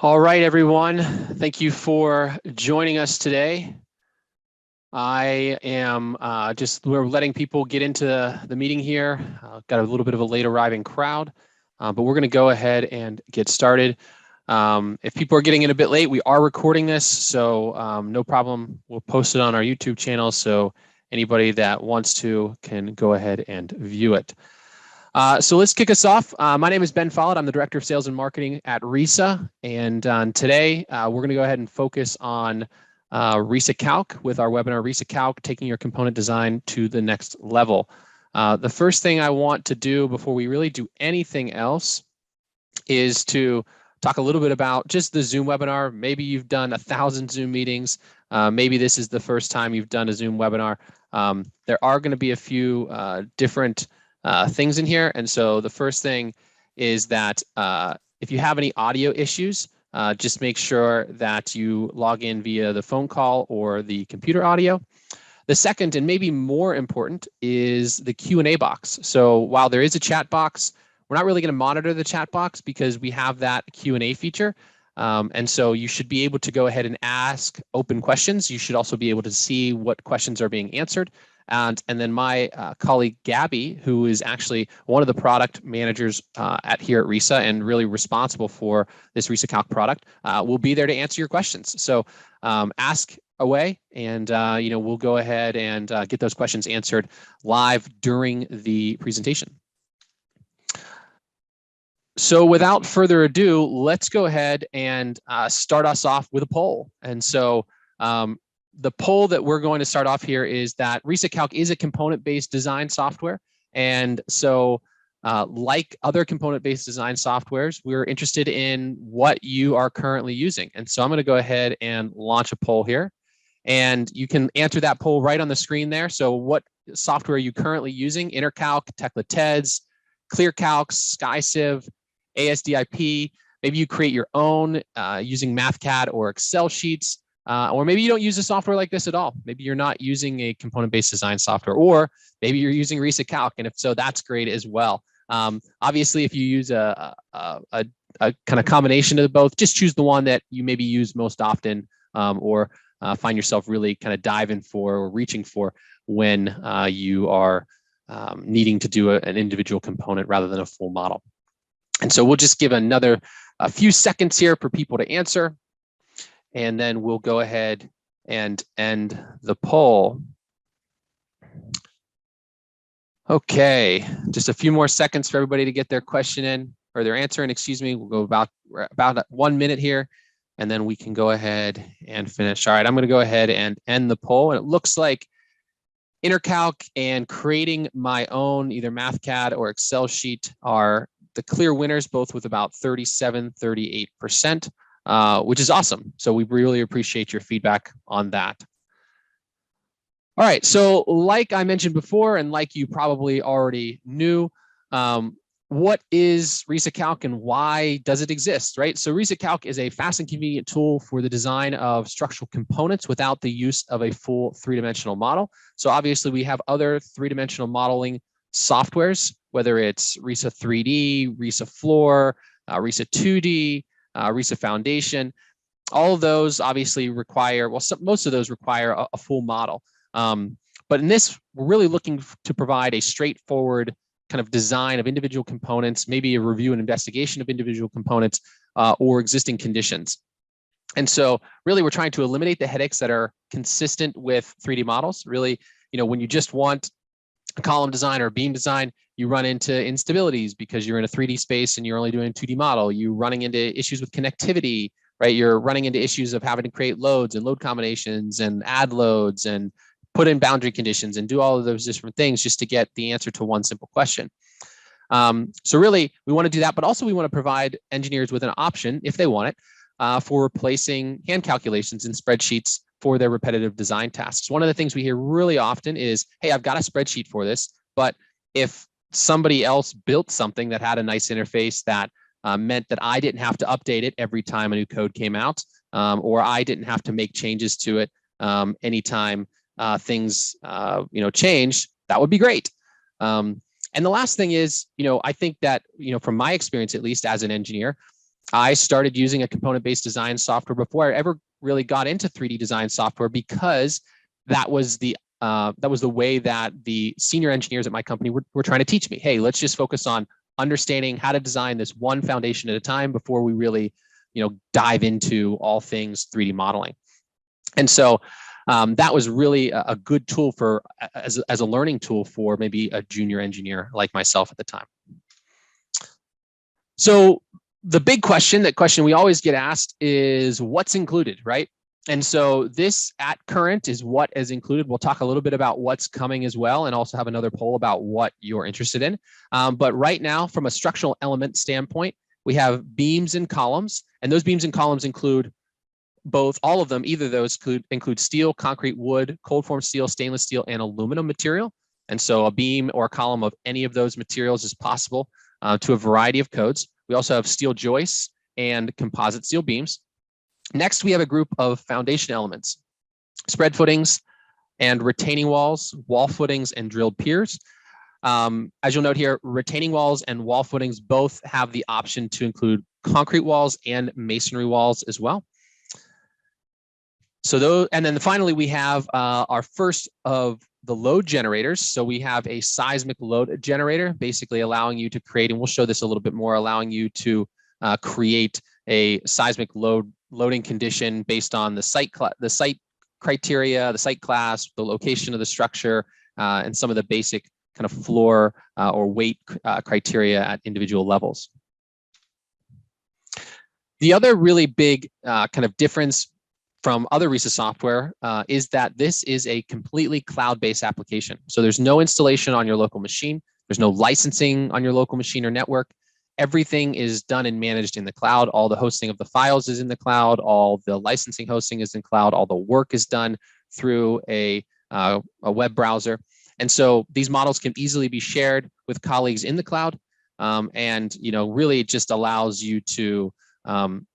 All right, everyone. Thank you for joining us today. I am we're letting people get into the meeting here. Got a little bit of a late arriving crowd, but we're going to go ahead and get started. If people are getting in a bit late, we are recording this, so no problem. We'll post it on our YouTube channel, so anybody that wants to can go ahead and view it. So let's kick us off. My name is Ben Follett. I'm the Director of Sales and Marketing at RISA. And today, we're going to go ahead and focus on RISA-Calc with our webinar, RISA-Calc, taking your component design to the next level. The first thing I want to do before we really do anything else is to talk a little bit about just the Zoom webinar. Maybe you've done 1,000 Zoom meetings. Maybe this is the first time you've done a Zoom webinar. There are going to be a few different things in here. And so the first thing is that if you have any audio issues, just make sure that you log in via the phone call or the computer audio. The second, and maybe more important, is the Q&A box. So while there is a chat box, we're not really going to monitor the chat box because we have that Q&A feature. And so you should be able to go ahead and ask open questions. You should also be able to see what questions are being answered. And then my colleague, Gabby, who is actually one of the product managers here at RISA and really responsible for this RISA-Calc product, will be there to answer your questions. So ask away, and we'll go ahead and get those questions answered live during the presentation. So without further ado, let's go ahead and start us off with a poll. And so the poll that we're going to start off here is that RISA-Calc is a component-based design software. And so like other component-based design softwares, we're interested in what you are currently using. And so I'm going to go ahead and launch a poll here. And you can answer that poll right on the screen there. So what software are you currently using? InterCalc, Tekla TEDS, ClearCalc, SkyCiv, ASDIP. Maybe you create your own using MathCAD or Excel sheets. Or maybe you don't use a software like this at all. Maybe you're not using a component-based design software, or maybe you're using RISA-Calc, and if so, that's great as well. Obviously, if you use a kind of combination of both, just choose the one that you maybe use most often, or find yourself really kind of diving for or reaching for when you are needing to do an individual component rather than a full model. And so we'll just give a few seconds here for people to answer. And then we'll go ahead and end the poll. Okay, just a few more seconds for everybody to get their question in, or their answer in, excuse me. We'll go about 1 minute here, and then we can go ahead and finish. All right, I'm gonna go ahead and end the poll. And it looks like InterCalc and creating my own either MathCAD or Excel sheet are the clear winners, both with about 38%. Which is awesome. So we really appreciate your feedback on that. All right, so like I mentioned before, and like you probably already knew, what is RISA-Calc and why does it exist, right? So RISA-Calc is a fast and convenient tool for the design of structural components without the use of a full three-dimensional model. So obviously we have other three-dimensional modeling softwares, whether it's RISA 3D, RISA Floor, RISA 2D, RISA Foundation. All of those obviously require, well, most of those require a full model. But in this, we're really looking to provide a straightforward kind of design of individual components, maybe a review and investigation of individual components or existing conditions. And so really we're trying to eliminate the headaches that are consistent with 3D models. Really, when you just want a column design or a beam design, you run into instabilities because you're in a 3D space and you're only doing a 2D model. You're running into issues with connectivity, right? You're running into issues of having to create loads and load combinations and add loads and put in boundary conditions and do all of those different things just to get the answer to one simple question. So really, we want to do that, but also we want to provide engineers with an option, if they want it, for replacing hand calculations in spreadsheets for their repetitive design tasks. One of the things we hear really often is, hey, I've got a spreadsheet for this, but if somebody else built something that had a nice interface that meant that I didn't have to update it every time a new code came out, or I didn't have to make changes to it anytime things change, that would be great. And the last thing is, I think that, from my experience, at least as an engineer, I started using a component-based design software before I ever really got into 3D design software, because that was the way that the senior engineers at my company were trying to teach me. Hey, let's just focus on understanding how to design this one foundation at a time before we really, dive into all things 3D modeling. And so that was really a good tool for as a learning tool for maybe a junior engineer like myself at the time. So the big question, that question we always get asked, is what's included, right? And so this at current is what is included. We'll talk a little bit about what's coming as well, and also have another poll about what you're interested in. But right now, from a structural element standpoint, we have beams and columns, and those beams and columns include all of them. Either of those include steel, concrete, wood, cold form steel, stainless steel, and aluminum material. And so a beam or a column of any of those materials is possible to a variety of codes. We also have steel joists and composite steel beams. Next, we have a group of foundation elements: spread footings and retaining walls, wall footings, and drilled piers. As you'll note here, retaining walls and wall footings both have the option to include concrete walls and masonry walls as well. So those, and then finally, we have our first of the load generators. So we have a seismic load generator, basically allowing you to create, and we'll show this a little bit more, allowing you to create a seismic loading condition based on the site criteria, the site class, the location of the structure, and some of the basic kind of floor or weight criteria at individual levels. The other really big kind of difference from other RISA software is that this is a completely cloud-based application. So there's no installation on your local machine. There's no licensing on your local machine or network. Everything is done and managed in the cloud. All the hosting of the files is in the cloud. All the licensing hosting is in cloud. All the work is done through a web browser. And so these models can easily be shared with colleagues in the cloud. And really it just allows you to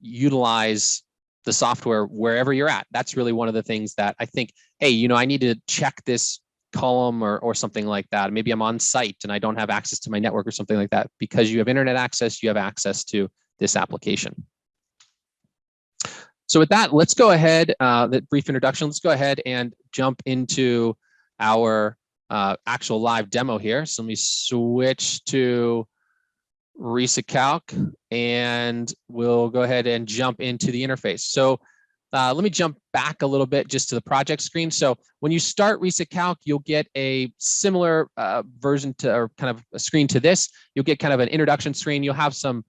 utilize the software wherever you're at. That's really one of the things that I think, hey, I need to check this column or something like that. Maybe I'm on site and I don't have access to my network or something like that. Because you have internet access, you have access to this application. So with that, let's go ahead, that brief introduction, let's go ahead and jump into our actual live demo here. So let me switch to RISACalc, and we'll go ahead and jump into the interface. So let me jump back a little bit just to the project screen. So when you start RISACalc, you'll get a similar version to, or kind of a screen to this. You'll get kind of an introduction screen. You'll have some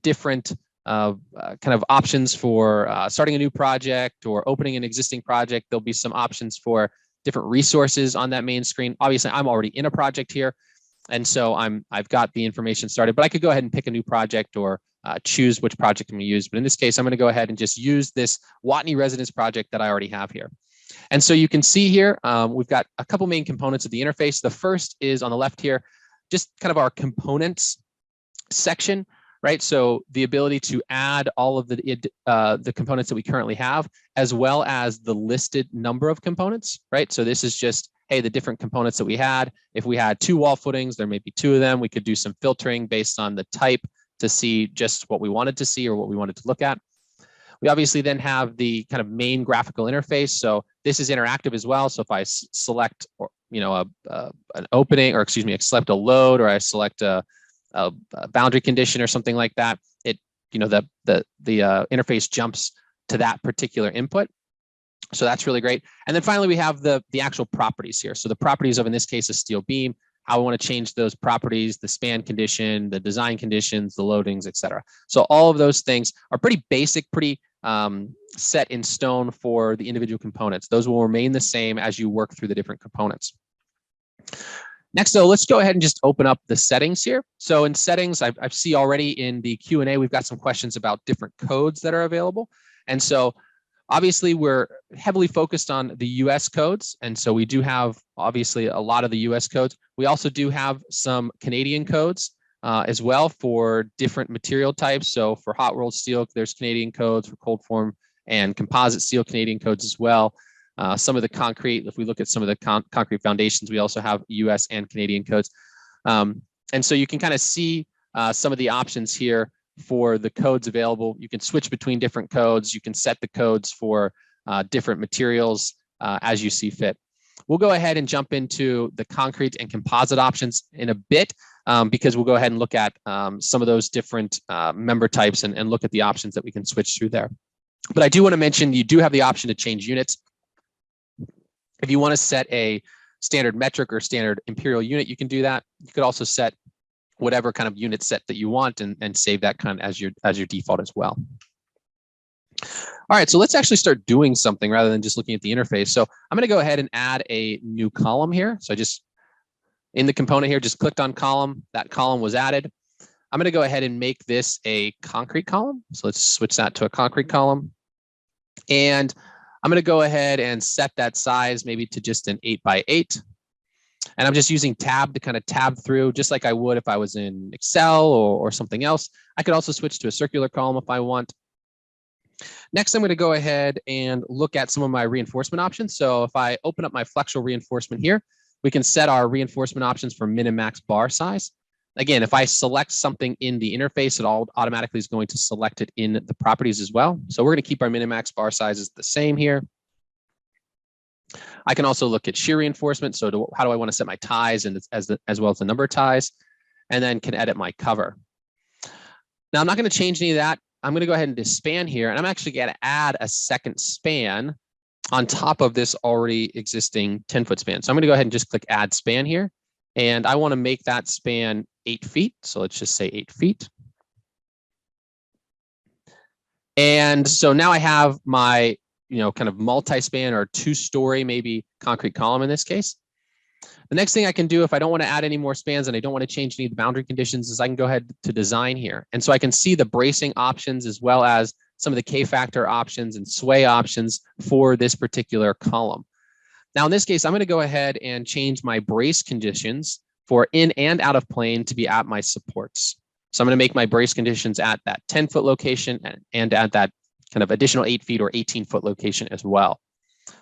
different kind of options for starting a new project or opening an existing project. There'll be some options for different resources on that main screen. Obviously, I'm already in a project here, and so I've got the information started, but I could go ahead and pick a new project or choose which project I'm going to use. But in this case, I'm going to go ahead and just use this Watney residence project that I already have here. And so you can see here, we've got a couple main components of the interface. The first is on the left here, just kind of our components section, right? So the ability to add all of the components that we currently have, as well as the listed number of components, right? So this is just, hey, the different components that we had. If we had 2 wall footings, there may be 2 of them. We could do some filtering based on the type to see just what we wanted to see or what we wanted to look at. We obviously then have the kind of main graphical interface. So this is interactive as well. So if I select, an opening, or excuse me, I select a load, or I select a boundary condition or something like that, it, the interface jumps to that particular input. So that's really great. And then finally, we have the actual properties here. So the properties of, in this case, a steel beam, how I want to change those properties, the span condition, the design conditions, the loadings, et cetera. So all of those things are pretty basic, pretty set in stone for the individual components. Those will remain the same as you work through the different components. Next, though, let's go ahead and just open up the settings here. So in settings, I see already in the Q&A, we've got some questions about different codes that are available. And so obviously, we're heavily focused on the US codes. And so we do have, obviously, a lot of the US codes. We also do have some Canadian codes as well for different material types. So for hot rolled steel, there's Canadian codes. For cold form and composite steel, Canadian codes as well. Some of the concrete, if we look at some of the concrete foundations, we also have US and Canadian codes. And so you can kind of see some of the options here for the codes available. You can switch between different codes. You can set the codes for different materials as you see fit. We'll go ahead and jump into the concrete and composite options in a bit because we'll go ahead and look at some of those different member types and look at the options that we can switch through there. But I do want to mention you do have the option to change units. If you want to set a standard metric or standard imperial unit, you can do that. You could also set whatever kind of unit set that you want and save that kind of as your default as well. All right, so let's actually start doing something rather than just looking at the interface. So I'm going to go ahead and add a new column here. So I just, in the component here, just clicked on column. That column was added. I'm going to go ahead and make this a concrete column. So let's switch that to a concrete column. And I'm going to go ahead and set that size maybe to just an 8x8. And I'm just using tab to kind of tab through, just like I would if I was in Excel or something else. I could also switch to a circular column if I want. Next, I'm going to go ahead and look at some of my reinforcement options. So if I open up my flexural reinforcement here, we can set our reinforcement options for min and max bar size. Again, if I select something in the interface, it automatically is going to select it in the properties as well. So we're going to keep our min and max bar sizes the same here. I can also look at shear reinforcement. So how do I want to set my ties and as well as the number of ties, and then can edit my cover. Now I'm not going to change any of that. I'm going to go ahead and do span here, and I'm actually going to add a second span on top of this already existing 10-foot span. So I'm going to go ahead and just click add span here, and I want to make that span 8 feet. So let's just say 8 feet. And so now I have my, kind of multi-span or 2-story maybe concrete column in this case. The next thing I can do if I don't want to add any more spans and I don't want to change any of the boundary conditions is I can go ahead to design here. And so I can see the bracing options as well as some of the K-factor options and sway options for this particular column. Now in this case, I'm going to go ahead and change my brace conditions for in and out of plane to be at my supports. So I'm going to make my brace conditions at that 10-foot location and at that kind of additional 8 feet or 18-foot location as well.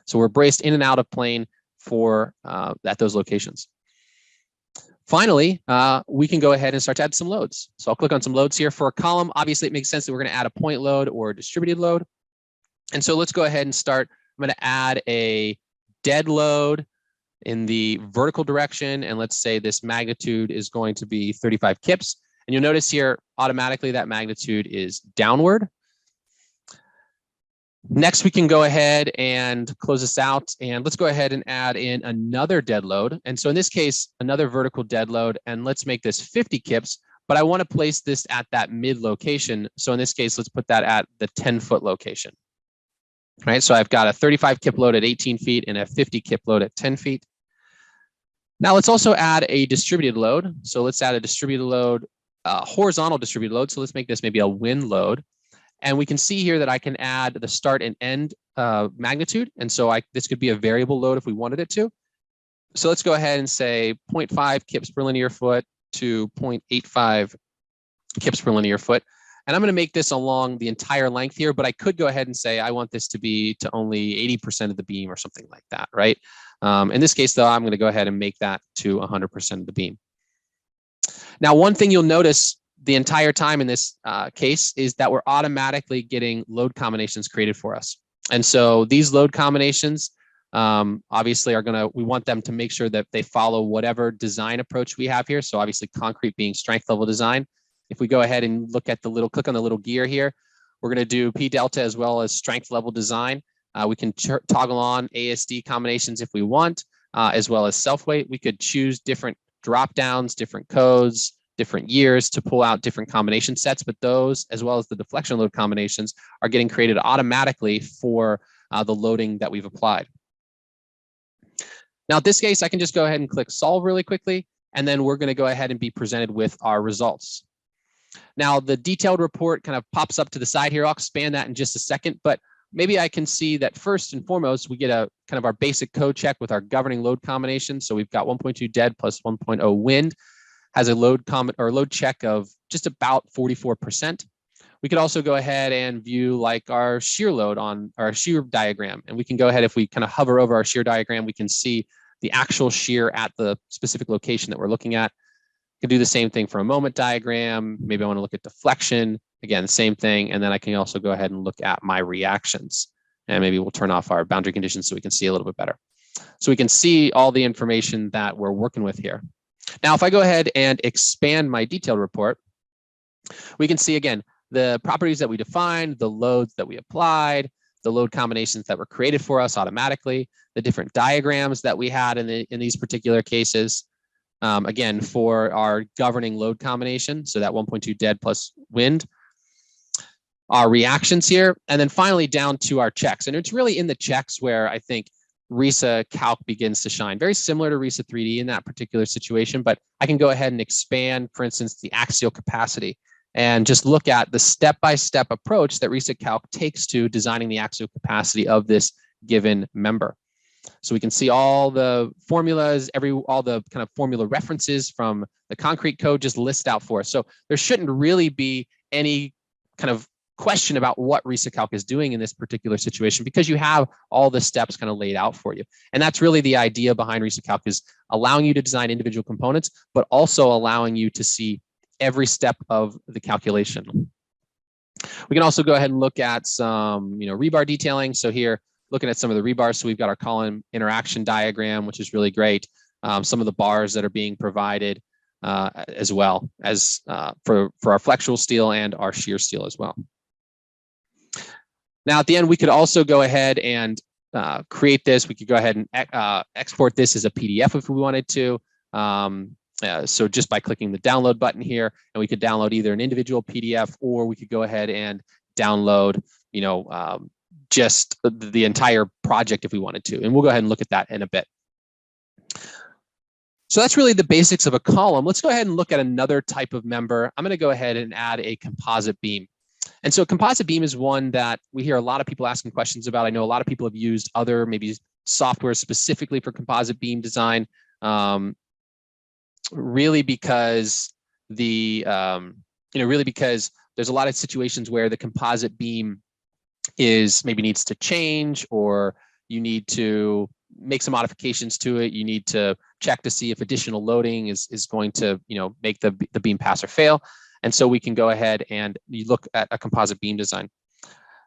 So we're braced in and out of plane for at those locations. Finally, we can go ahead and start to add some loads. So I'll click on some loads here. For a column, obviously it makes sense that we're going to add a point load or a distributed load. And so let's go ahead and start. I'm going to add a dead load in the vertical direction. And let's say this magnitude is going to be 35 kips. And you'll notice here automatically that magnitude is downward. Next, we can go ahead and close this out, and let's go ahead and add in another dead load. And so in this case, another vertical dead load, and let's make this 50 kips, but I want to place this at that mid location. So in this case, let's put that at the 10-foot location. All right, so I've got a 35 kip load at 18 feet and a 50 kip load at 10 feet. Now let's also add a distributed load. So let's add a distributed load, horizontal distributed load. So let's make this maybe a wind load. And we can see here that I can add the start and end magnitude. And so this could be a variable load if we wanted it to. So let's go ahead and say 0.5 kips per linear foot to 0.85 kips per linear foot. And I'm going to make this along the entire length here, but I could go ahead and say I want this to be to only 80% of the beam or something like that, right? In this case, though, I'm going to go ahead and make that to 100% of the beam. Now, one thing you'll notice the entire time in this case is that we're automatically getting load combinations created for us. And so these load combinations obviously we want them to make sure that they follow whatever design approach we have here. So obviously concrete being strength level design. If we go ahead and look at click on the little gear here, we're going to do P delta as well as strength level design. We can toggle on ASD combinations if we want, as well as self weight. We could choose different drop downs, different codes, different years to pull out different combination sets, but those, as well as the deflection load combinations, are getting created automatically for the loading that we've applied. Now, in this case, I can just go ahead and click solve really quickly, and then we're going to go ahead and be presented with our results. Now, the detailed report kind of pops up to the side here. I'll expand that in just a second, but maybe I can see that first and foremost, we get a kind of our basic code check with our governing load combination. So we've got 1.2 dead plus 1.0 wind. Has a load check of just about 44%. We could also go ahead and view like our shear load on our shear diagram. And we can go ahead, if we kind of hover over our shear diagram, we can see the actual shear at the specific location that we're looking at. can do the same thing for a moment diagram. Maybe I want to look at deflection. Again, the same thing. And then I can also go ahead and look at my reactions. And maybe we'll turn off our boundary conditions so we can see a little bit better. So we can see all the information that we're working with here. Now, if I go ahead and expand my detailed report, we can see again, the properties that we defined, the loads that we applied, the load combinations that were created for us automatically, the different diagrams that we had in these particular cases. Again, for our governing load combination, so that 1.2 dead plus wind, our reactions here, and then finally down to our checks. And it's really in the checks where I think RISA-Calc begins to shine. Very similar to RISA 3D in that particular situation, but I can go ahead and expand, for instance, the axial capacity and just look at the step-by-step approach that RISA-Calc takes to designing the axial capacity of this given member. So we can see all the formulas, all the kind of formula references from the concrete code just list out for us. So there shouldn't really be any kind of question about what RISA-Calc is doing in this particular situation because you have all the steps kind of laid out for you. And that's really the idea behind RISA-Calc, is allowing you to design individual components, but also allowing you to see every step of the calculation. We can also go ahead and look at some, rebar detailing. So here, looking at some of the rebars, so we've got our column interaction diagram, which is really great. Some of the bars that are being provided as well as for our flexural steel and our shear steel as well. Now, at the end, we could also go ahead and create this. We could go ahead and export this as a PDF if we wanted to. So just by clicking the download button here, and we could download either an individual PDF, or we could go ahead and download, just the entire project if we wanted to. And we'll go ahead and look at that in a bit. So that's really the basics of a column. Let's go ahead and look at another type of member. I'm going to go ahead and add a composite beam. And so a composite beam is one that we hear a lot of people asking questions about. I know a lot of people have used other maybe software specifically for composite beam design, really because really because there's a lot of situations where the composite beam maybe needs to change, or you need to make some modifications to it. You need to check to see if additional loading is going to make the beam pass or fail. And so we can go ahead and you look at a composite beam design.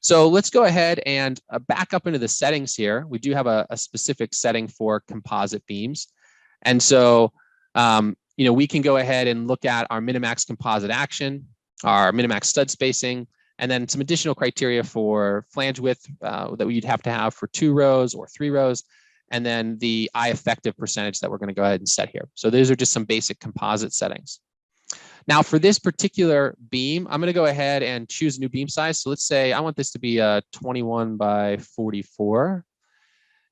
So let's go ahead and back up into the settings here. We do have a specific setting for composite beams. And so, we can go ahead and look at our minimax composite action, our minimax stud spacing, and then some additional criteria for flange width that we'd have to have for 2 rows or 3 rows, and then the eye effective percentage that we're going to go ahead and set here. So those are just some basic composite settings. Now for this particular beam, I'm going to go ahead and choose a new beam size. So let's say I want this to be a 21 by 44,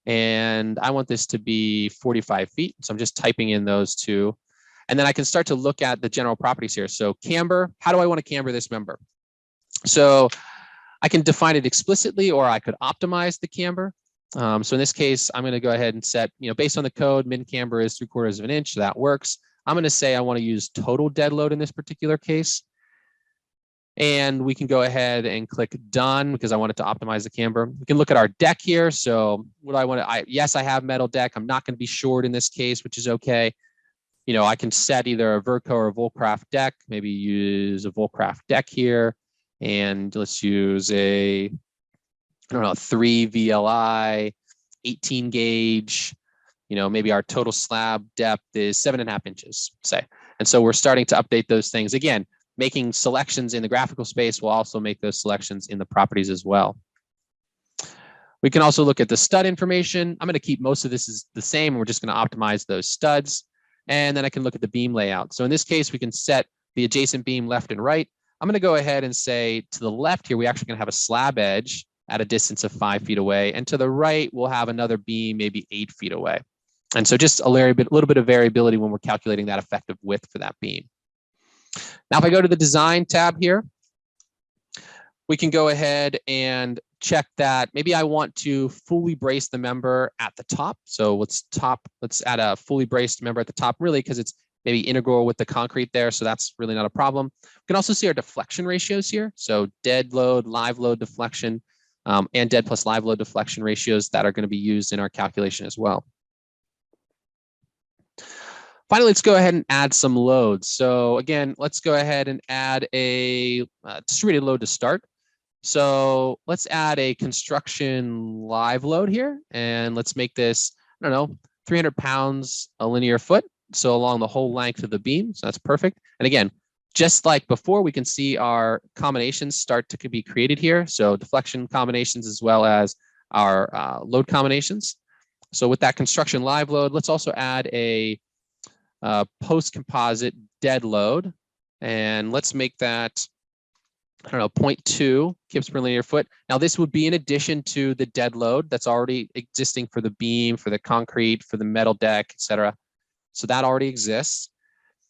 and I want this to be 45 feet. So I'm just typing in those two. And then I can start to look at the general properties here. So camber, how do I want to camber this member? So I can define it explicitly, or I could optimize the camber. So in this case, I'm going to go ahead and set, based on the code, min camber is 3/4 of an inch. So that works. I'm going to say I want to use total dead load in this particular case. And we can go ahead and click done because I wanted to optimize the camber. We can look at our deck here. So what do I want to, yes, I have metal deck. I'm not going to be short in this case, which is okay. I can set either a Verco or a Volcraft deck, maybe use a Volcraft deck here. And let's use a, 3 VLI, 18 gauge, maybe our total slab depth is 7.5 inches, say. And so we're starting to update those things. Again, making selections in the graphical space will also make those selections in the properties as well. We can also look at the stud information. I'm going to keep most of this is the same. We're just going to optimize those studs. And then I can look at the beam layout. So in this case, we can set the adjacent beam left and right. I'm going to go ahead and say to the left here, we actually going to have a slab edge at a distance of 5 feet away. And to the right, we'll have another beam maybe 8 feet away. And so just a little bit of variability when we're calculating that effective width for that beam. Now, if I go to the design tab here, we can go ahead and check that maybe I want to fully brace the member at the top. So let's add a fully braced member at the top, really, because it's maybe integral with the concrete there. So that's really not a problem. We can also see our deflection ratios here. So dead load, live load deflection, and dead plus live load deflection ratios that are going to be used in our calculation as well. Finally, let's go ahead and add some loads. So again, let's go ahead and add a distributed load to start. So let's add a construction live load here, and let's make this, I don't know, 300 pounds a linear foot. So along the whole length of the beam, so that's perfect. And again, just like before, we can see our combinations start to be created here. So deflection combinations as well as our load combinations. So with that construction live load, let's also add a post-composite dead load. And let's make that, I don't know, 0.2 kips per linear foot. Now this would be in addition to the dead load that's already existing for the beam, for the concrete, for the metal deck, etc. So that already exists.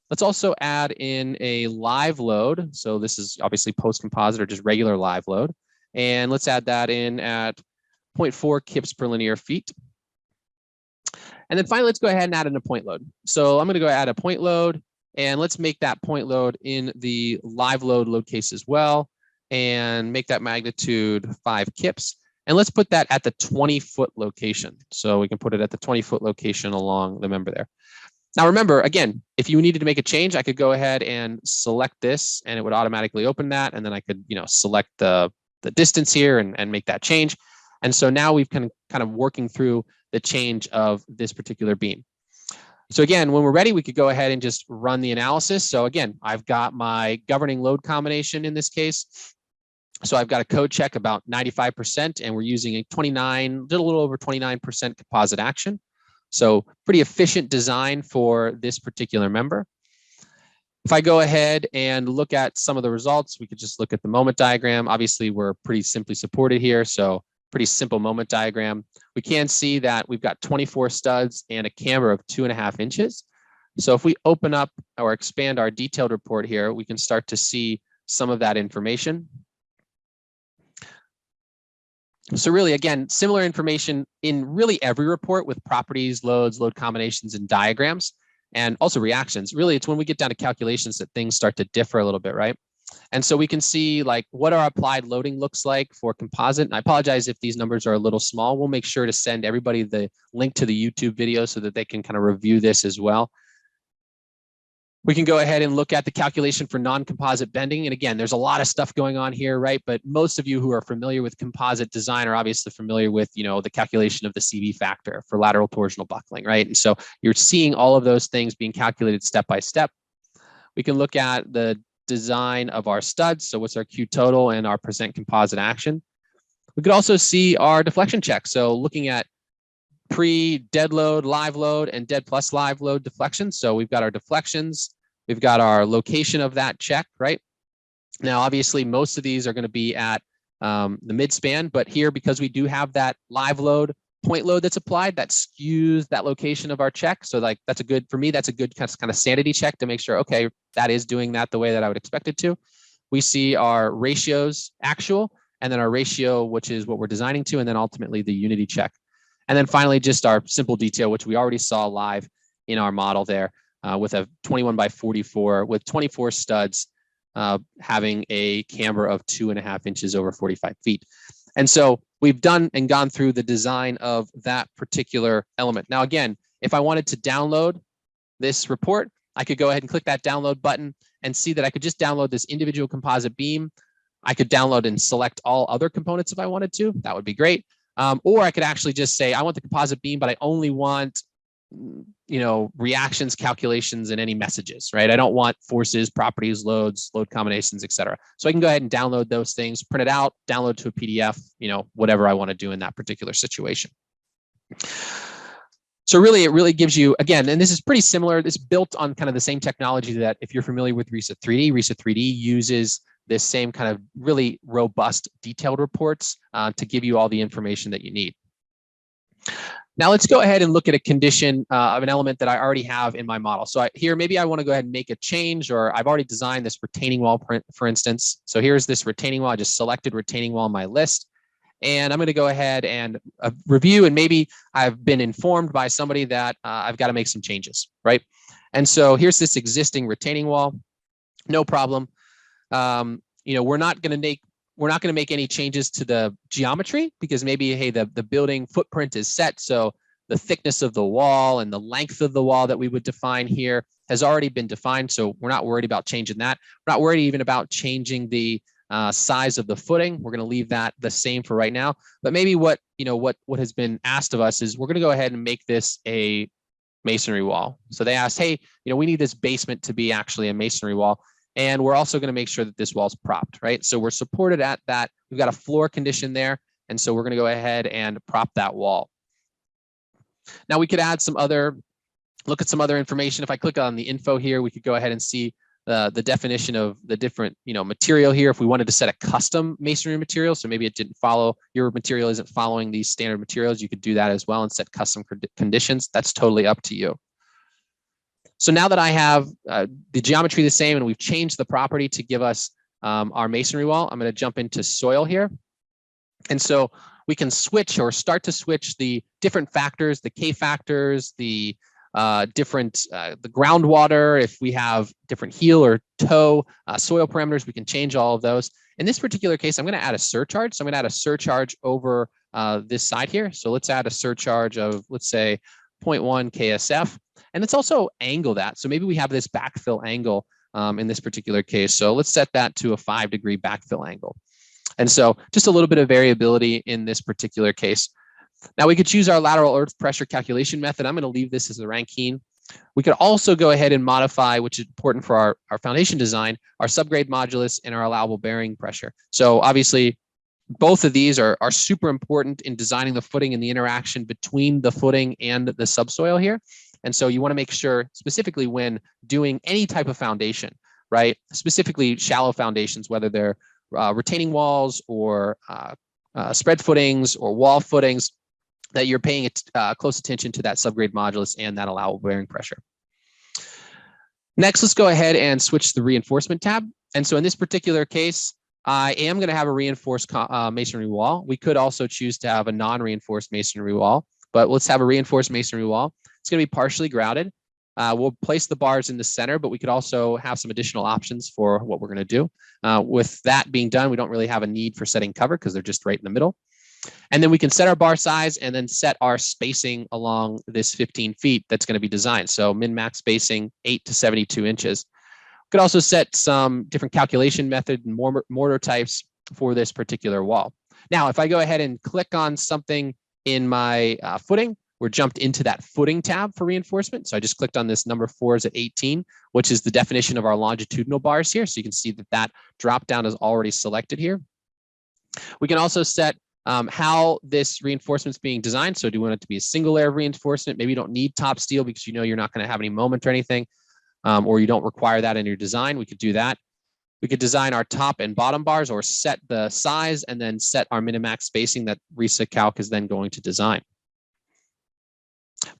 Let's also add in a live load. So this is obviously post-composite or just regular live load. And let's add that in at 0.4 kips per linear feet. And then finally, let's go ahead and add in a point load. So I'm going to go add a point load, and let's make that point load in the live load case as well, and make that magnitude 5 kips. And let's put that at the 20-foot location. So we can put it at the 20-foot location along the member there. Now remember, again, if you needed to make a change, I could go ahead and select this, and it would automatically open that. And then I could, select the distance here and make that change. And so now we've kind of working through the change of this particular beam. So again, when we're ready, we could go ahead and just run the analysis. So again, I've got my governing load combination in this case. So I've got a code check about 95%, and we're using a little over 29% composite action. So pretty efficient design for this particular member. If I go ahead and look at some of the results, we could just look at the moment diagram. Obviously, we're pretty simply supported here, so pretty simple moment diagram. We can see that we've got 24 studs and a camber of 2.5 inches. So if we open up or expand our detailed report here, we can start to see some of that information. So really, again, similar information in really every report with properties, loads, load combinations, and diagrams, and also reactions. Really, it's when we get down to calculations that things start to differ a little bit, right? And so we can see like what our applied loading looks like for composite. And I apologize if these numbers are a little small. We'll make sure to send everybody the link to the YouTube video so that they can kind of review this as well. We can go ahead and look at the calculation for non-composite bending. And again, there's a lot of stuff going on here, right? But most of you who are familiar with composite design are obviously familiar with, the calculation of the CV factor for lateral torsional buckling, right? And so you're seeing all of those things being calculated step by step. We can look at the design of our studs. So what's our Q total and our percent composite action. We could also see our deflection check. So looking at pre-dead load, live load, and dead plus live load deflection. So we've got our deflections, we've got our location of that check, right? Now, obviously, most of these are going to be at the midspan, but here, because we do have that live load, point load that's applied, that skews that location of our check. So like that's a good, for me, that's a good kind of sanity check to make sure, okay, that is doing that the way that I would expect it to. We see our ratios actual, and then our ratio, which is what we're designing to, and then ultimately the unity check. And then finally, just our simple detail, which we already saw live in our model there with a 21/44 with 24 studs having a camber of 2.5 inches over 45 feet. And so we've done and gone through the design of that particular element. Now, again, if I wanted to download this report, I could go ahead and click that download button and see that I could just download this individual composite beam. I could download and select all other components if I wanted to. That would be great. Or I could actually just say, I want the composite beam, but I only want, reactions, calculations, and any messages, right? I don't want forces, properties, loads, load combinations, et cetera. So I can go ahead and download those things, print it out, download to a PDF, whatever I want to do in that particular situation. So really, it really gives you, again, and this is pretty similar. It's built on kind of the same technology that if you're familiar with RISA 3D, RISA 3D uses this same kind of really robust detailed reports to give you all the information that you need. Now let's go ahead and look at a condition of an element that I already have in my model. So here, maybe I want to go ahead and make a change, or I've already designed this retaining wall, for instance. So here's this retaining wall. I just selected retaining wall on my list. And I'm going to go ahead and review, and maybe I've been informed by somebody that I've got to make some changes, right? And so here's this existing retaining wall. No problem. We're not going to make any changes to the geometry because maybe, hey, the building footprint is set, so the thickness of the wall and the length of the wall that we would define here has already been defined. So we're not worried about changing that. We're not worried even about changing the size of the footing. We're going to leave that the same for right now. But maybe what has been asked of us is we're going to go ahead and make this a masonry wall. So they asked, hey, we need this basement to be actually a masonry wall. And we're also going to make sure that this wall's propped, right? So we're supported at that. We've got a floor condition there. And so we're going to go ahead and prop that wall. Now we could add look at some other information. If I click on the info here, we could go ahead and see the definition of the different, material here. If we wanted to set a custom masonry material, so maybe your material isn't following these standard materials, you could do that as well and set custom conditions. That's totally up to you. So now that I have the geometry the same and we've changed the property to give us our masonry wall, I'm going to jump into soil here. And so we can switch or start to switch the different factors, the K factors, the the groundwater. If we have different heel or toe soil parameters, we can change all of those. In this particular case, I'm going to add a surcharge. So I'm going to add a surcharge over this side here. So let's add a surcharge of, let's say, 0.1 KSF. And let's also angle that. So maybe we have this backfill angle in this particular case. So let's set that to a 5-degree backfill angle. And so just a little bit of variability in this particular case. Now we could choose our lateral earth pressure calculation method. I'm going to leave this as the Rankine. We could also go ahead and modify, which is important for our foundation design, our subgrade modulus and our allowable bearing pressure. So obviously, both of these are super important in designing the footing and the interaction between the footing and the subsoil here. And so you want to make sure, specifically when doing any type of foundation, right? Specifically shallow foundations, whether they're retaining walls or spread footings or wall footings, that you're paying close attention to that subgrade modulus and that allowable bearing pressure. Next, let's go ahead and switch to the reinforcement tab. And so in this particular case, I am going to have a reinforced masonry wall. We could also choose to have a non-reinforced masonry wall, but let's have a reinforced masonry wall. It's going to be partially grouted. We'll place the bars in the center, but we could also have some additional options for what we're going to do. With that being done, we don't really have a need for setting cover because they're just right in the middle. And then we can set our bar size and then set our spacing along this 15 feet that's going to be designed. So min-max spacing 8 to 72 inches. We could also set some different calculation method and mortar types for this particular wall. Now, if I go ahead and click on something in my footing, we're jumped into that footing tab for reinforcement. So I just clicked on this number 4 is at 18, which is the definition of our longitudinal bars here. So you can see that drop down is already selected here. We can also set how this reinforcement is being designed. So do you want it to be a single layer of reinforcement? Maybe you don't need top steel because you're not going to have any moment or anything, or you don't require that in your design. We could do that. We could design our top and bottom bars or set the size and then set our min-max spacing that RISACalc is then going to design.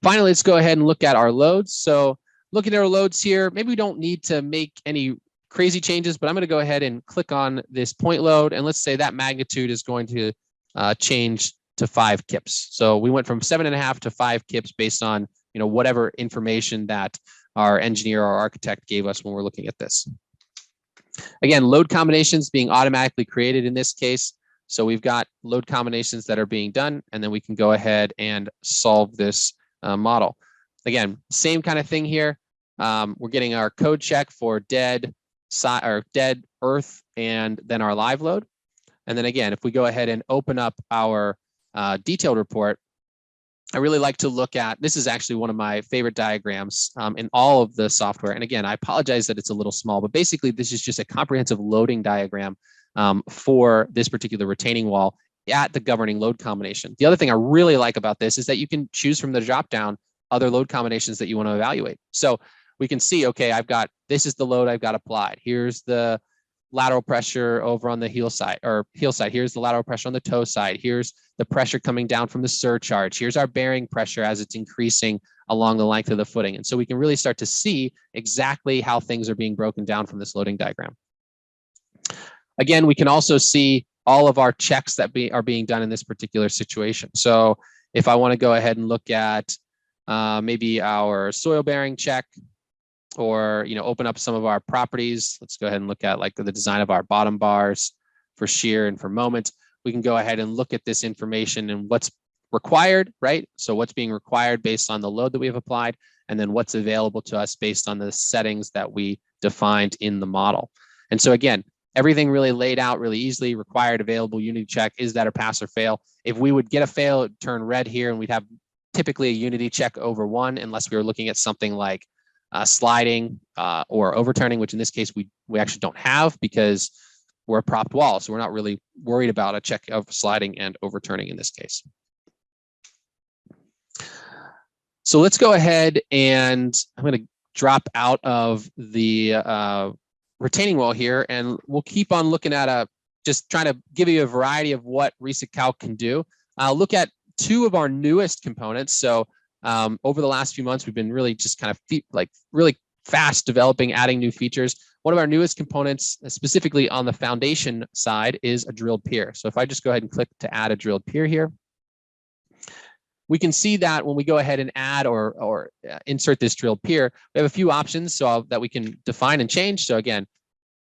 Finally, let's go ahead and look at our loads. So looking at our loads here, maybe we don't need to make any crazy changes, but I'm going to go ahead and click on this point load. And let's say that magnitude is going to change to 5 kips. So we went from 7.5 to 5 kips based on whatever information that our engineer or architect gave us when we're looking at this. Again, load combinations being automatically created in this case. So we've got load combinations that are being done, and then we can go ahead and solve this model. Again, same kind of thing here. We're getting our code check for dead earth and then our live load. And then again, if we go ahead and open up our detailed report, I really like to look at, this is actually one of my favorite diagrams in all of the software. And again, I apologize that it's a little small, but basically this is just a comprehensive loading diagram for this particular retaining wall at the governing load combination. The other thing I really like about this is that you can choose from the drop down other load combinations that you want to evaluate. So we can see, okay, this is the load I've got applied. Here's the lateral pressure over on the heel side. Here's the lateral pressure on the toe side. Here's the pressure coming down from the surcharge. Here's our bearing pressure as it's increasing along the length of the footing. And so we can really start to see exactly how things are being broken down from this loading diagram. Again, we can also see all of our checks that are being done in this particular situation. So if I want to go ahead and look at maybe our soil bearing check, or open up some of our properties. Let's go ahead and look at like the design of our bottom bars for shear and for moment. We can go ahead and look at this information and what's required, right? So what's being required based on the load that we have applied, and then what's available to us based on the settings that we defined in the model. And so again, everything really laid out really easily, required, available, unity check, is that a pass or fail? If we would get a fail, it would turn red here, and we'd have typically a unity check over 1, unless we were looking at something like sliding or overturning, which in this case we actually don't have because we're a propped wall. So we're not really worried about a check of sliding and overturning in this case. So let's go ahead and I'm going to drop out of the retaining wall here, and we'll keep on looking at just trying to give you a variety of what RISACalc can do. I'll look at 2 of our newest components. So over the last few months, we've been really just kind of really fast developing, adding new features. One of our newest components, specifically on the foundation side, is a drilled pier. So if I just go ahead and click to add a drilled pier here, we can see that when we go ahead and add or insert this drilled pier, we have a few options that we can define and change. So again,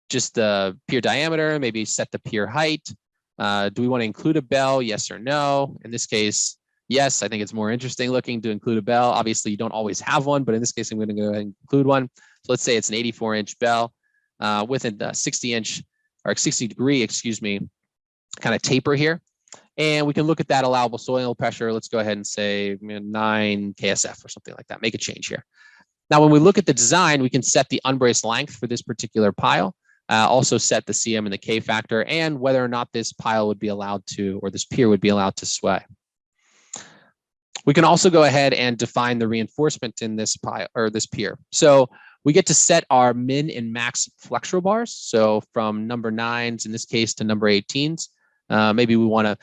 just the pier diameter, maybe set the pier height. Do we want to include a bell? Yes or no? In this case, yes. I think it's more interesting looking to include a bell. Obviously, you don't always have one, but in this case, I'm going to go ahead and include one. So let's say it's an 84-inch bell with a 60-inch or 60-degree, kind of taper here. And we can look at that allowable soil pressure. Let's go ahead and say 9 KSF or something like that. Make a change here. Now, when we look at the design, we can set the unbraced length for this particular pile. Also set the CM and the K factor, and whether or not this pile would be allowed to, or this pier would be allowed to sway. We can also go ahead and define the reinforcement in this pile or this pier. So we get to set our min and max flexural bars. So from number 9s in this case to number 18s. Maybe we want to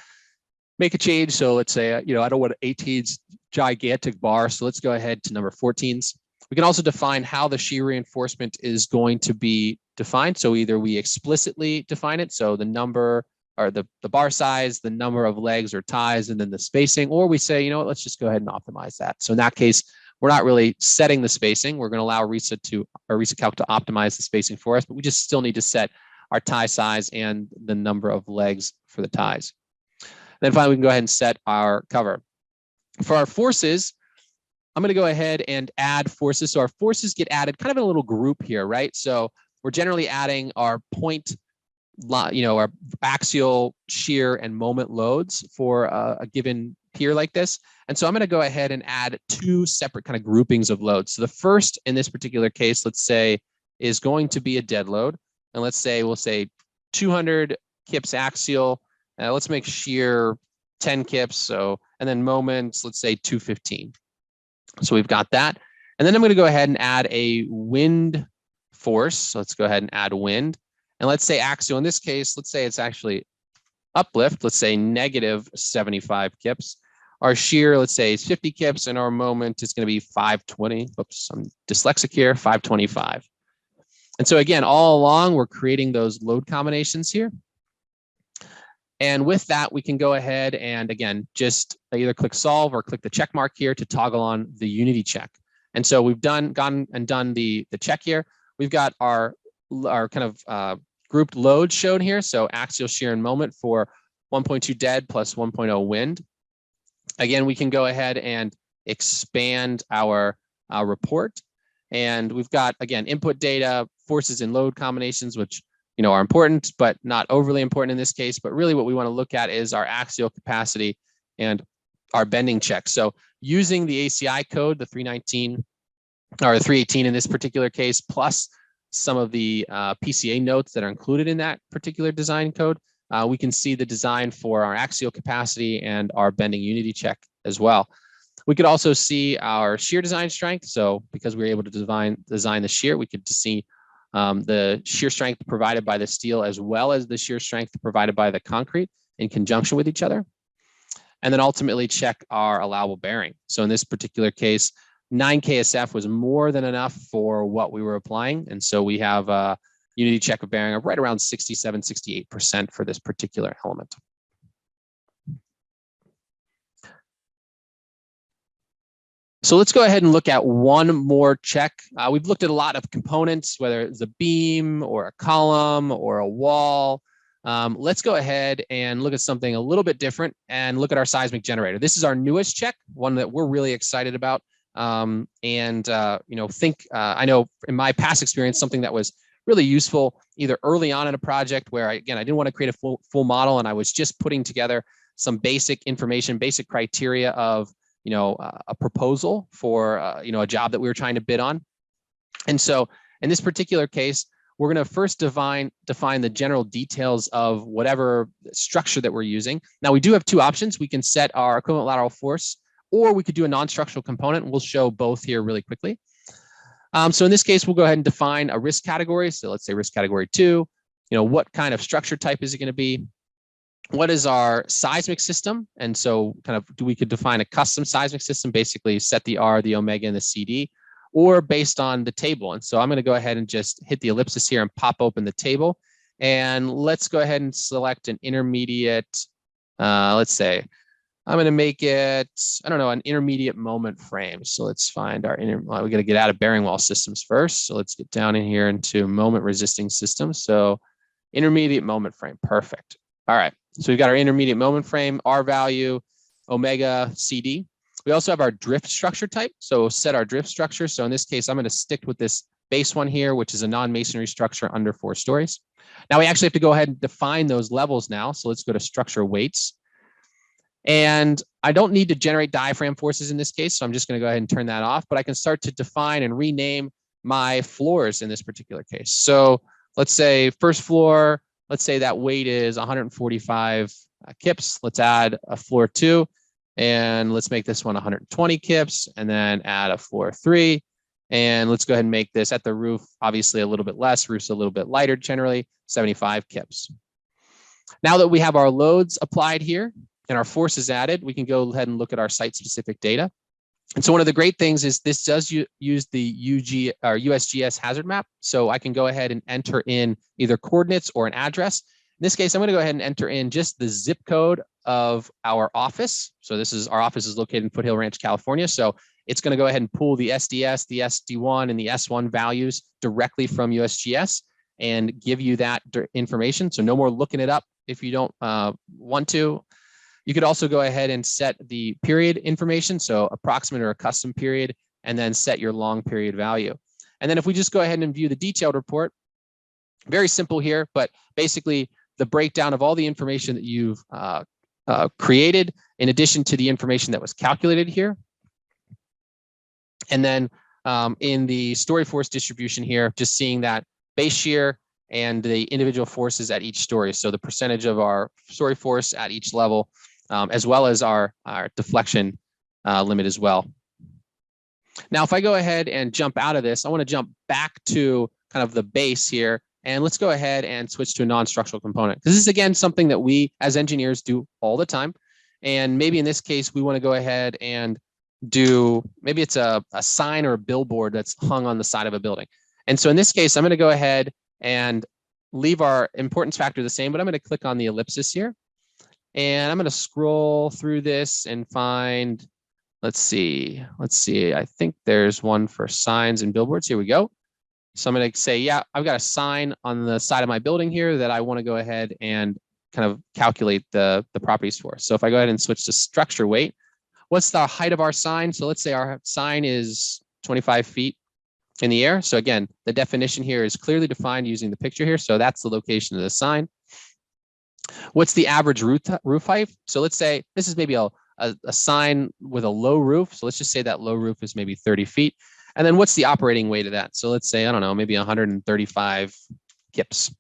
make a change. So let's say, I don't want 18s gigantic bar. So let's go ahead to number 14s. We can also define how the shear reinforcement is going to be defined. So either we explicitly define it, so the number or the bar size, the number of legs or ties, and then the spacing, or we say, let's just go ahead and optimize that. So in that case, we're not really setting the spacing. We're going to allow RISACalc to optimize the spacing for us, but we just still need to set our tie size and the number of legs for the ties. Then finally, we can go ahead and set our cover. For our forces, I'm going to go ahead and add forces. So our forces get added kind of in a little group here, right? So we're generally adding our point, our axial, shear, and moment loads for a given pier like this. And so I'm going to go ahead and add 2 separate kind of groupings of loads. So the first in this particular case, let's say, is going to be a dead load. And we'll say 200 kips axial. Let's make shear 10 kips. So, and then moments, let's say 215. So we've got that. And then I'm going to go ahead and add a wind force. So let's go ahead and add wind. And let's say axial in this case, let's say it's actually uplift. Let's say negative 75 kips. Our shear, let's say, is 50 kips, and our moment is going to be 520. Oops, I'm dyslexic here, 525. And so again, all along, we're creating those load combinations here. And with that, we can go ahead and, again, just either click solve or click the check mark here to toggle on the unity check. And so we've gone and done the check here. We've got our kind of grouped loads shown here. So axial, shear, and moment for 1.2 dead plus 1.0 wind. Again, we can go ahead and expand our report. And we've got, again, input data, forces and load combinations, which are important, but not overly important in this case. But really what we want to look at is our axial capacity and our bending check. So using the ACI code, the 319 or the 318 in this particular case, plus some of the PCA notes that are included in that particular design code, we can see the design for our axial capacity and our bending unity check as well. We could also see our shear design strength. So because we were able to design the shear, we could see the shear strength provided by the steel as well as the shear strength provided by the concrete in conjunction with each other. And then ultimately check our allowable bearing. So in this particular case, 9 KSF was more than enough for what we were applying. And so we have a unity check of bearing of right around 67, 68% for this particular element. So let's go ahead and look at one more check. We've looked at a lot of components, whether it's a beam or a column or a wall. let's go ahead and look at something a little bit different and look at our seismic generator. This is our newest check, one that we're really excited about. I know in my past experience, something that was really useful either early on in a project where I didn't want to create a full model, and I was just putting together some basic information, basic criteria of a proposal for a job that we were trying to bid on. And so in this particular case, we're going to first define the general details of whatever structure that we're using. Now, we do have two options. We can set our equivalent lateral force, or we could do a non-structural component. We'll show both here really quickly. So in this case, we'll go ahead and define a risk category. So let's say risk category 2. What kind of structure type is it going to be? What is our seismic system? And so we could define a custom seismic system, basically set the R, the omega, and the CD, or based on the table. And so I'm going to go ahead and just hit the ellipsis here and pop open the table. And let's go ahead and select an intermediate, let's say, I'm going to make it, an intermediate moment frame. So let's find our we got to get out of bearing wall systems first. So let's get down in here into moment resisting systems. So intermediate moment frame, perfect. All right, so we've got our intermediate moment frame, R value, omega, CD. We also have our drift structure type. So set our drift structure. So in this case, I'm going to stick with this base one here, which is a non-masonry structure under 4 stories. Now we actually have to go ahead and define those levels now. So let's go to structure weights. And I don't need to generate diaphragm forces in this case, so I'm just going to go ahead and turn that off, but I can start to define and rename my floors in this particular case. So let's say first floor, let's say that weight is 145 kips. Let's add a floor 2, and let's make this one 120 kips, and then add a floor 3. And let's go ahead and make this at the roof, obviously a little bit less, roof's a little bit lighter generally, 75 kips. Now that we have our loads applied here, and our forces added, we can go ahead and look at our site-specific data. And so one of the great things is this does use the USGS hazard map. So I can go ahead and enter in either coordinates or an address. In this case, I'm going to go ahead and enter in just the zip code of our office. So our office is located in Foothill Ranch, California. So it's going to go ahead and pull the SDS, the SD1, and the S1 values directly from USGS and give you that information. So no more looking it up if you don't want to. You could also go ahead and set the period information, so approximate or a custom period, and then set your long period value. And then if we just go ahead and view the detailed report, very simple here, but basically the breakdown of all the information that you've created in addition to the information that was calculated here. And then in the story force distribution here, just seeing that base shear and the individual forces at each story. So the percentage of our story force at each level, as well as our deflection limit as well. Now, if I go ahead and jump out of this, I want to jump back to kind of the base here, and let's go ahead and switch to a non-structural component. This is, again, something that we as engineers do all the time. And maybe in this case, we want to go ahead and do, maybe it's a sign or a billboard that's hung on the side of a building. And so in this case, I'm going to go ahead and leave our importance factor the same, but I'm going to click on the ellipsis here. And I'm going to scroll through this and find, let's see. I think there's one for signs and billboards. Here we go. So I'm going to say, yeah, I've got a sign on the side of my building here that I want to go ahead and kind of calculate the properties for. So if I go ahead and switch to structure weight, what's the height of our sign? So let's say our sign is 25 feet in the air. So again, the definition here is clearly defined using the picture here. So that's the location of the sign. What's the average roof height? So let's say this is maybe a sign with a low roof. So let's just say that low roof is maybe 30 feet. And then what's the operating weight of that? So let's say, I don't know, maybe 135 kips.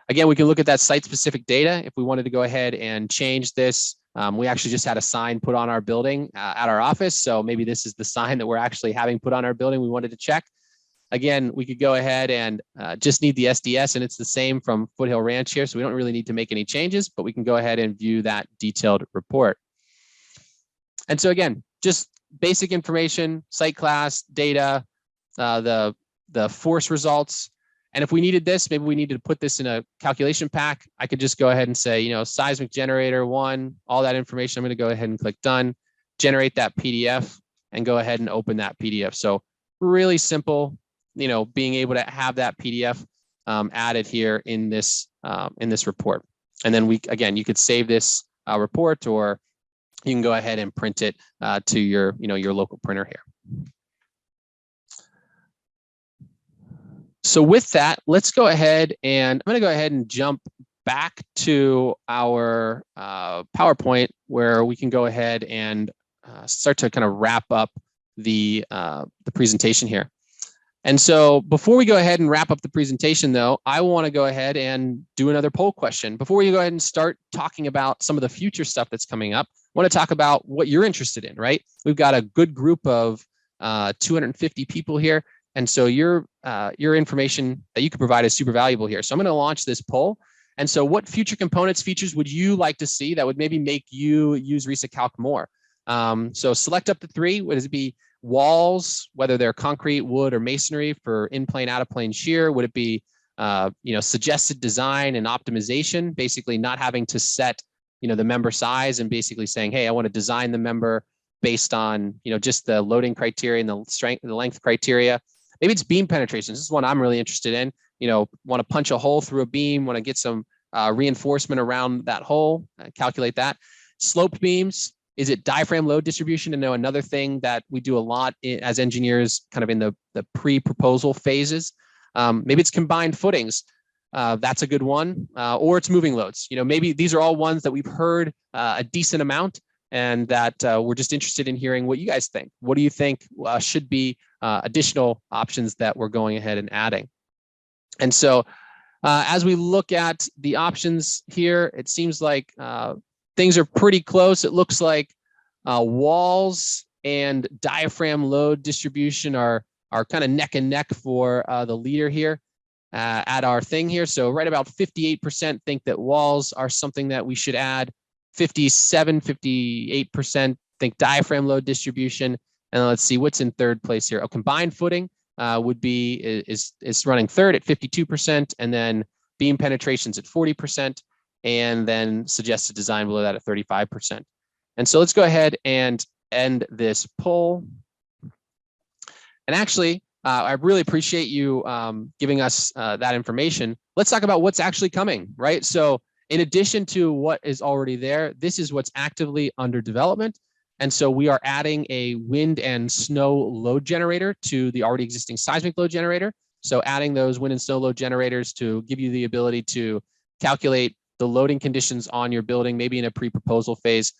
Again, we can look at that site-specific data. If we wanted to go ahead and change this, we actually just had a sign put on our building at our office. So maybe this is the sign that we're actually having put on our building we wanted to check. Again, we could go ahead and just need the SDS, and it's the same from Foothill Ranch here, so we don't really need to make any changes, but we can go ahead and view that detailed report. And so again, just basic information, site class, data, the force results. And if we needed this, maybe we needed to put this in a calculation pack, I could just go ahead and say, seismic generator 1, all that information. I'm going to go ahead and click done, generate that PDF, and go ahead and open that PDF. So really simple, being able to have that PDF added here in this in this report. And then again, you could save this report, or you can go ahead and print it to your local printer here. So with that, let's go ahead and I'm going to go ahead and jump back to our PowerPoint, where we can go ahead and start to kind of wrap up the presentation here. And so before we go ahead and wrap up the presentation, though, I want to go ahead and do another poll question. Before we go ahead and start talking about some of the future stuff that's coming up, I want to talk about what you're interested in, right? We've got a good group of 250 people here. And so your information that you can provide is super valuable here. So I'm going to launch this poll. And so what future components, features would you like to see that would maybe make you use RISACalc more? So select up to 3. Would it be walls, whether they're concrete, wood, or masonry for in-plane, out-of-plane shear? Would it be suggested design and optimization, basically not having to set the member size and basically saying, hey, I want to design the member based on just the loading criteria and the strength, the length criteria. Maybe it's beam penetrations. This is one I'm really interested in. Want to punch a hole through a beam, want to get some reinforcement around that hole, calculate that. Sloped beams. Is it diaphragm load distribution? And another thing that we do a lot as engineers, kind of in the pre-proposal phases. Maybe it's combined footings. That's a good one. Or it's moving loads. Maybe these are all ones that we've heard a decent amount, and that we're just interested in hearing what you guys think. What do you think should be additional options that we're going ahead and adding? And so as we look at the options here, it seems like things are pretty close. It looks like walls and diaphragm load distribution are kind of neck and neck for the leader here at our thing here. So right about 58% think that walls are something that we should add. 58% think diaphragm load distribution. And let's see what's in third place here. A combined footing is running third at 52%, and then beam penetrations at 40%, and then suggested design below that at 35%. And so let's go ahead and end this poll. And actually, I really appreciate you giving us that information. Let's talk about what's actually coming, right? So in addition to what is already there, this is what's actively under development. And so we are adding a wind and snow load generator to the already existing seismic load generator. So adding those wind and snow load generators to give you the ability to calculate the loading conditions on your building, maybe in a pre-proposal phase,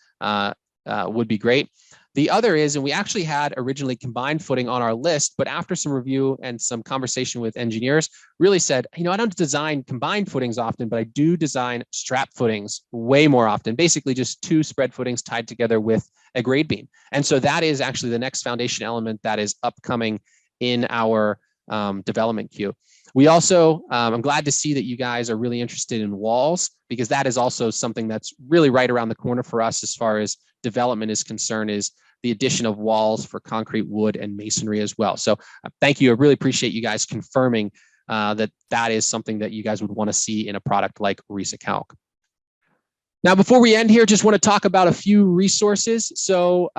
would be great. The other is, and we actually had originally combined footing on our list, but after some review and some conversation with engineers, really said, I don't design combined footings often, but I do design strap footings way more often, basically just 2 spread footings tied together with a grade beam. And so that is actually the next foundation element that is upcoming in our development queue. We also, I'm glad to see that you guys are really interested in walls, because that is also something that's really right around the corner for us as far as development is concerned, is the addition of walls for concrete, wood, and masonry as well. So thank you. I really appreciate you guys confirming that is something that you guys would want to see in a product like RISACalc. Now, before we end here, just want to talk about a few resources. So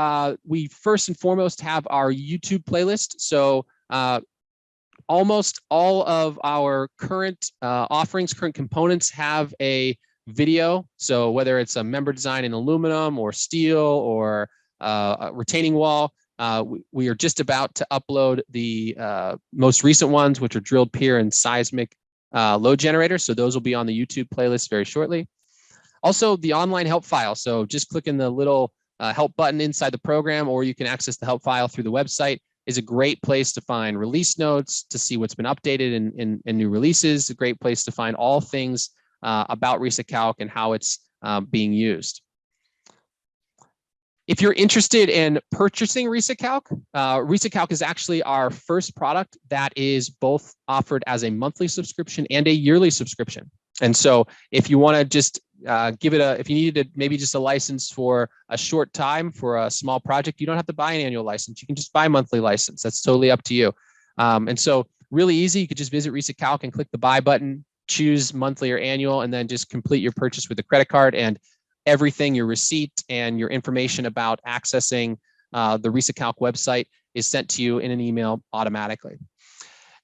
we first and foremost have our YouTube playlist. So almost all of our current offerings, current components have a video. So whether it's a member design in aluminum or steel or a retaining wall, we are just about to upload the most recent ones, which are drilled pier and seismic load generators. So those will be on the YouTube playlist very shortly. Also, the online help file. So just clicking the little help button inside the program, or you can access the help file through the website, is a great place to find release notes, to see what's been updated in new releases. A great place to find all things about RISACalc and how it's being used. If you're interested in purchasing RISACalc, RISACalc is actually our first product that is both offered as a monthly subscription and a yearly subscription. And so if you want to just give it if you needed maybe just a license for a short time for a small project, you don't have to buy an annual license. You can just buy a monthly license. That's totally up to you. And so really easy. You could just visit RISACalc and click the buy button, choose monthly or annual, and then just complete your purchase with a credit card, and everything, your receipt and your information about accessing the RISACalc website is sent to you in an email automatically.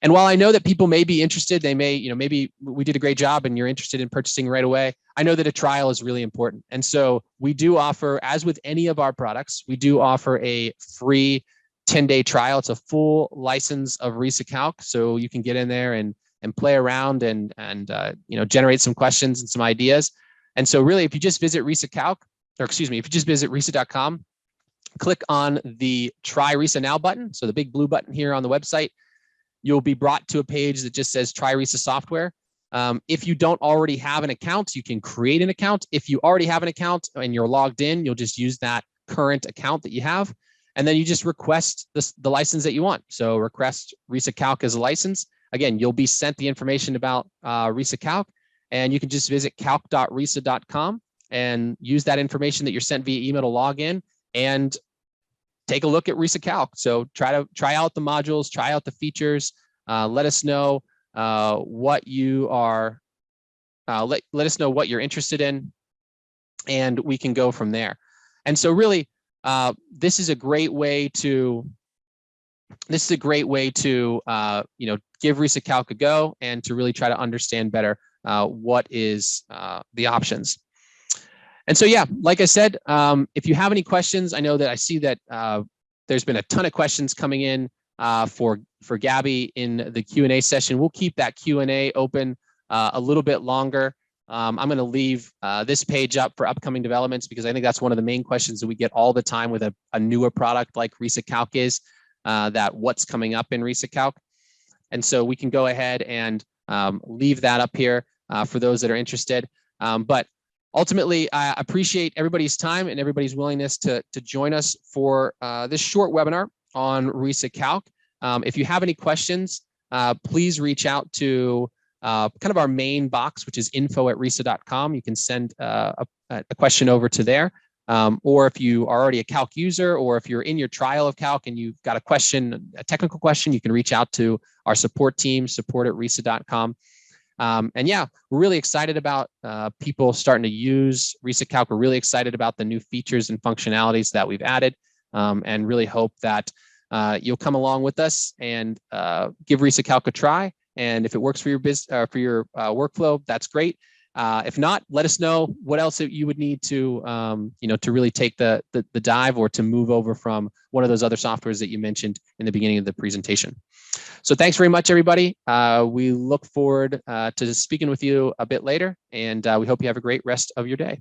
And while I know that people may be interested, they may, maybe we did a great job and you're interested in purchasing right away. I know that a trial is really important. And so we do offer, as with any of our products, we do offer a free 10-day trial. It's a full license of RISACalc. So you can get in there and play around and generate some questions and some ideas. And so really, if you just visit RISACalc, if you just visit RISA.com, click on the Try RISA Now button. So the big blue button here on the website, you'll be brought to a page that just says Try RISA Software. If you don't already have an account, you can create an account. If you already have an account and you're logged in, you'll just use that current account that you have. And then you just request the license that you want. So request RISACalc as a license. Again, you'll be sent the information about RISACalc, and you can just visit calc.risa.com and use that information that you're sent via email to log in and take a look at RISACalc. So try out the modules, try out the features. Let us know what you are. Let us know what you're interested in, and we can go from there. And so really, this is a great way to give RISACalc a go and to really try to understand better what is the options. And so, yeah, like I said, if you have any questions, I know that I see that there's been a ton of questions coming in for Gabby in the Q&A session. We'll keep that Q&A open a little bit longer. I'm going to leave this page up for upcoming developments because I think that's one of the main questions that we get all the time with a newer product like RISACalc is, that what's coming up in RISACalc. And so we can go ahead and leave that up here for those that are interested. But ultimately, I appreciate everybody's time and everybody's willingness to join us for this short webinar on RISACalc. If you have any questions, please reach out to kind of our main box, which is info@risa.com. You can send a question over to there. Or if you are already a Calc user, or if you're in your trial of Calc and you've got a question, a technical question, you can reach out to our support team, support@risa.com. And yeah, we're really excited about people starting to use RISACalc. We're really excited about the new features and functionalities that we've added, and really hope that you'll come along with us and give RISACalc a try. And if it works for your workflow, that's great. If not, let us know what else you would need to to really take the dive or to move over from one of those other softwares that you mentioned in the beginning of the presentation. So thanks very much, everybody. We look forward to speaking with you a bit later, and we hope you have a great rest of your day.